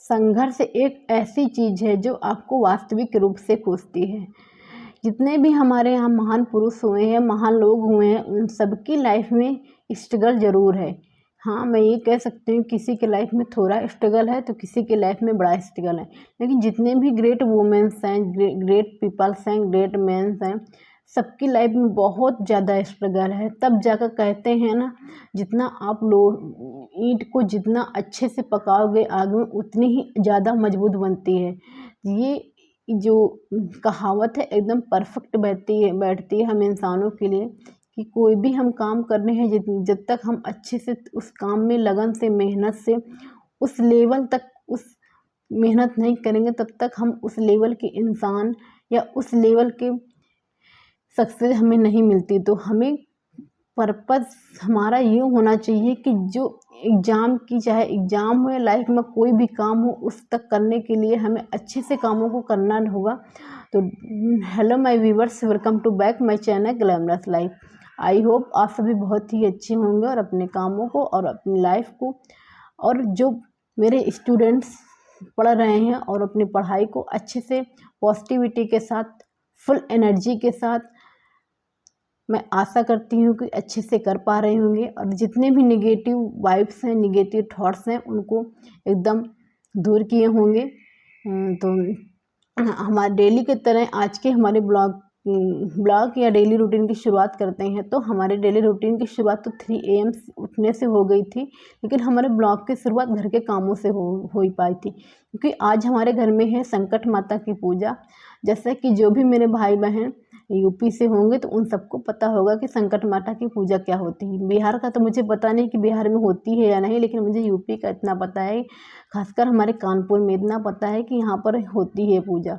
संघर्ष एक ऐसी चीज़ है जो आपको वास्तविक रूप से कोसती है। जितने भी हमारे यहाँ महान पुरुष हुए हैं, महान लोग हुए हैं, उन सबकी लाइफ में स्ट्रगल ज़रूर है। हाँ, मैं ये कह सकती हूँ किसी के लाइफ में थोड़ा स्ट्रगल है तो किसी के लाइफ में बड़ा स्ट्रगल है। लेकिन जितने भी ग्रेट वुमेन्स हैं, ग्रेट पीपल्स हैं, ग्रेट मेन्स हैं, सबकी लाइफ में बहुत ज़्यादा स्ट्रगल है। तब जाकर कहते हैं ना, जितना आप लोग ईंट को जितना अच्छे से पकाओगे आग में उतनी ही ज़्यादा मजबूत बनती है। ये जो कहावत है एकदम परफेक्ट बैठती है हम इंसानों के लिए कि कोई भी हम काम कर रहे हैं, जब तक हम अच्छे से उस काम में लगन से, मेहनत से उस लेवल तक उस मेहनत नहीं करेंगे, तब तक हम उस लेवल के इंसान या उस लेवल के सक्सेस हमें नहीं मिलती। तो हमें पर्पस हमारा ये होना चाहिए कि जो एग्ज़ाम की, चाहे एग्ज़ाम हो या लाइफ में कोई भी काम हो, उस तक करने के लिए हमें अच्छे से कामों को करना होगा। तो hello my viewers, welcome to back my channel glamorous life. I hope आप सभी बहुत ही अच्छे होंगे और अपने कामों को और अपनी लाइफ को, और जो मेरे स्टूडेंट्स पढ़ रहे हैं और अपनी पढ़ाई को अच्छे से पॉजिटिविटी के साथ, फुल एनर्जी के साथ, मैं आशा करती हूँ कि अच्छे से कर पा रहे होंगे। और जितने भी नेगेटिव वाइब्स हैं, नेगेटिव थॉट्स हैं, उनको एकदम दूर किए होंगे। तो हमारे डेली की तरह आज के हमारे ब्लॉग या डेली रूटीन की शुरुआत करते हैं। तो हमारे डेली रूटीन की शुरुआत तो 3 AM उठने से हो गई थी, लेकिन हमारे ब्लॉग की शुरुआत घर के कामों से हो ही पाई थी, क्योंकि आज हमारे घर में है संकट माता की पूजा। जैसा कि जो भी मेरे भाई बहन यूपी से होंगे तो उन सबको पता होगा कि संकट माता की पूजा क्या होती है। बिहार का तो मुझे पता नहीं कि बिहार में होती है या नहीं, लेकिन मुझे यूपी का इतना पता है, खासकर हमारे कानपुर में इतना पता है कि यहाँ पर होती है पूजा।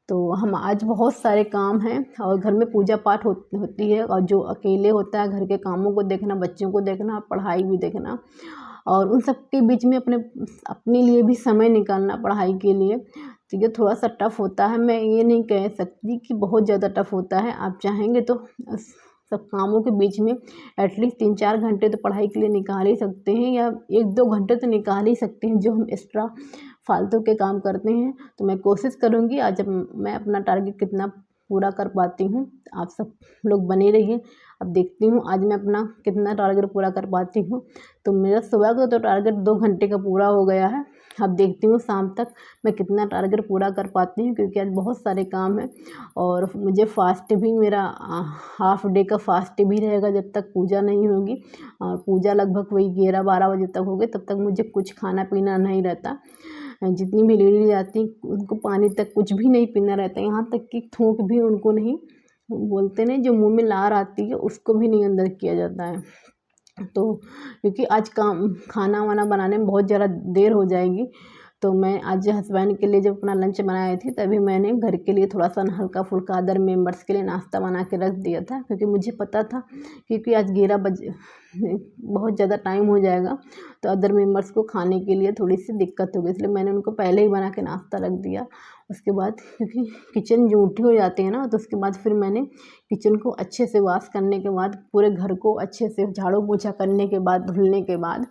तो हम आज बहुत सारे काम हैं और घर में पूजा पाठ होती है, और जो अकेले होता है घर के कामों को देखना, बच्चों को देखना, पढ़ाई भी देखना, और उन सब के बीच में अपने लिए भी समय निकालना पढ़ाई के लिए, तो ये थोड़ा सा टफ़ होता है। मैं ये नहीं कह सकती कि बहुत ज़्यादा टफ़ होता है। आप चाहेंगे तो सब कामों के बीच में एटलीस्ट 3-4 घंटे तो पढ़ाई के लिए निकाल ही सकते हैं, या 1-2 घंटे तो निकाल ही सकते हैं जो हम एक्स्ट्रा फालतू के काम करते हैं। तो मैं कोशिश करूँगी आज मैं अपना टारगेट कितना पूरा कर पाती हूँ। आप सब लोग बने रहिए। अब देखती हूँ आज मैं अपना कितना टारगेट पूरा कर पाती हूँ। तो मेरा सुबह का तो टारगेट 2 घंटे का पूरा हो गया है। अब देखती हूँ शाम तक मैं कितना टारगेट पूरा कर पाती हूँ, क्योंकि आज बहुत सारे काम हैं और मुझे फास्ट भी, मेरा हाफ डे का फास्ट भी रहेगा जब तक पूजा नहीं होगी। और पूजा लगभग वही 11-12 बजे तक होगी, तब तक मुझे कुछ खाना पीना नहीं रहता। जितनी भी लेडीज आती उनको पानी तक कुछ भी नहीं पीना रहता, यहाँ तक कि थूक भी उनको नहीं, बोलते नहीं जो मुंह में लार आती है उसको भी नहीं अंदर किया जाता है। तो क्योंकि आज खाना वाना बनाने में बहुत ज़्यादा देर हो जाएगी, तो मैं आज हस्बैंड के लिए जब अपना लंच बनाई थी तभी मैंने घर के लिए थोड़ा सा हल्का फुल्का अदर मेंबर्स के लिए नाश्ता बना के रख दिया था, क्योंकि मुझे पता था क्योंकि आज 11 बजे बहुत ज़्यादा टाइम हो जाएगा, तो अदर मेंबर्स को खाने के लिए थोड़ी सी दिक्कत होगी, इसलिए मैंने उनको पहले ही बना के नाश्ता रख दिया। उसके बाद क्योंकि किचन जो उठी हो जाती है ना, तो उसके बाद फिर मैंने किचन को अच्छे से वॉश करने के बाद, पूरे घर को अच्छे से झाड़ू पोछा करने के बाद, धुलने के बाद,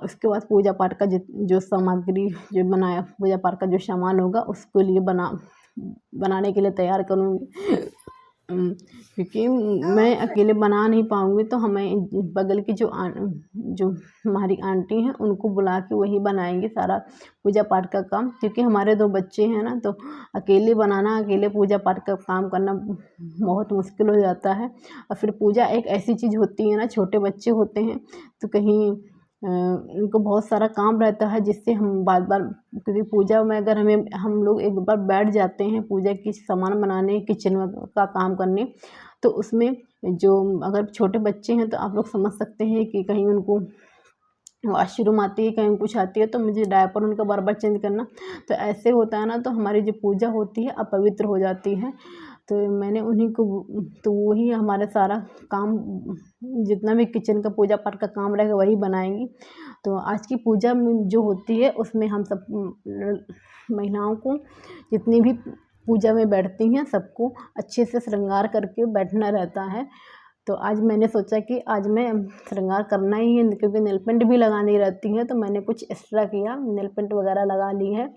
उसके बाद पूजा पाठ का जो सामग्री जो बनाया, पूजा पाठ का जो सामान होगा उसके लिए बनाने के लिए तैयार करूँगी। क्योंकि मैं अकेले बना नहीं पाऊँगी, तो हमें बगल की जो हमारी आंटी हैं उनको बुला के वही बनाएंगे सारा पूजा पाठ का काम, क्योंकि हमारे 2 बच्चे हैं ना, तो अकेले बनाना, अकेले पूजा पाठ का काम करना बहुत मुश्किल हो जाता है। और फिर पूजा एक ऐसी चीज़ होती है ना, छोटे बच्चे होते हैं तो कहीं उनको बहुत सारा काम रहता है, जिससे हम बार-बार, क्योंकि पूजा में अगर हम लोग एक बार बैठ जाते हैं पूजा की सामान बनाने, किचन का काम करने, तो उसमें जो अगर छोटे बच्चे हैं तो आप लोग समझ सकते हैं कि कहीं उनको वॉशरूम आती है, कहीं कुछ आती है, तो मुझे डायपर उनका बार-बार चेंज करना, तो ऐसे होता है ना, तो हमारी जो पूजा होती है अपवित्र हो जाती है। तो मैंने उन्हीं को, तो वही हमारा सारा काम, जितना भी किचन का पूजा पाठ का काम रहेगा वही बनाएंगी। तो आज की पूजा में जो होती है उसमें हम सब महिलाओं को, जितनी भी पूजा में बैठती हैं, सबको अच्छे से श्रृंगार करके बैठना रहता है। तो आज मैंने सोचा कि आज मैं श्रृंगार करना ही है, क्योंकि नेल पेंट भी लगानी रहती है, तो मैंने कुछ एक्स्ट्रा किया, नेल पेंट वगैरह लगा ली है।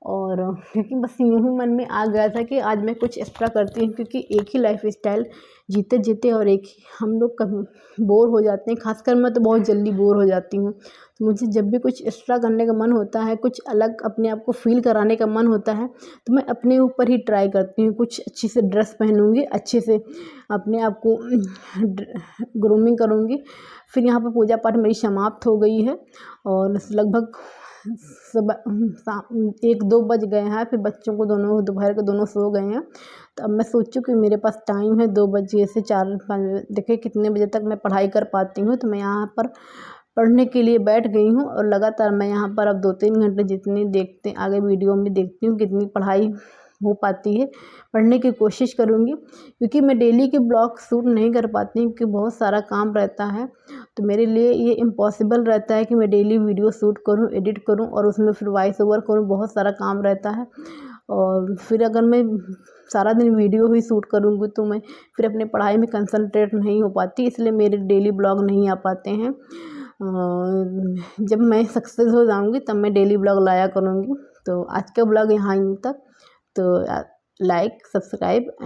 और क्योंकि बस यूँ ही मन में आ गया था कि आज मैं कुछ एक्स्ट्रा करती हूँ, क्योंकि एक ही लाइफ स्टाइल जीते जीते और एक ही हम लोग कभी बोर हो जाते हैं। खासकर मैं तो बहुत जल्दी बोर हो जाती हूँ, तो मुझे जब भी कुछ एक्स्ट्रा करने का मन होता है, कुछ अलग अपने आप को फील कराने का मन होता है, तो मैं अपने ऊपर ही ट्राई करती हूँ। कुछ अच्छी से ड्रेस पहनूँगी, अच्छे से अपने आप को ग्रूमिंग करूँगी। फिर यहाँ पर पूजा पाठ मेरी समाप्त हो गई है और लगभग सब 1-2 बज गए हैं। फिर बच्चों को दोनों दोपहर के दोनों सो गए हैं, तो अब मैं सोचूं कि मेरे पास टाइम है 2 बजे से 4-5 बजे, देखिए कितने बजे तक मैं पढ़ाई कर पाती हूँ। तो मैं यहाँ पर पढ़ने के लिए बैठ गई हूँ और लगातार मैं यहाँ पर अब 2-3 घंटे जितनी देखते आगे वीडियो में देखती हूँ कितनी पढ़ाई हो पाती है, पढ़ने की कोशिश करूँगी। क्योंकि मैं डेली के ब्लॉग शूट नहीं कर पाती हूँ, क्योंकि बहुत सारा काम रहता है, तो मेरे लिए ये इम्पॉसिबल रहता है कि मैं डेली वीडियो शूट करूँ, एडिट करूँ और उसमें फिर वॉइस ओवर करूँ, बहुत सारा काम रहता है। और फिर अगर मैं सारा दिन वीडियो ही शूट करूँगी तो मैं फिर अपने पढ़ाई में कंसंट्रेट नहीं हो पाती, इसलिए मेरे डेली ब्लॉग नहीं आ पाते हैं। जब मैं सक्सेस हो जाऊँगी तब मैं डेली ब्लॉग लाया करूँगी। तो आज का ब्लॉग यहाँ तक। तो लाइक, सब्सक्राइब एंड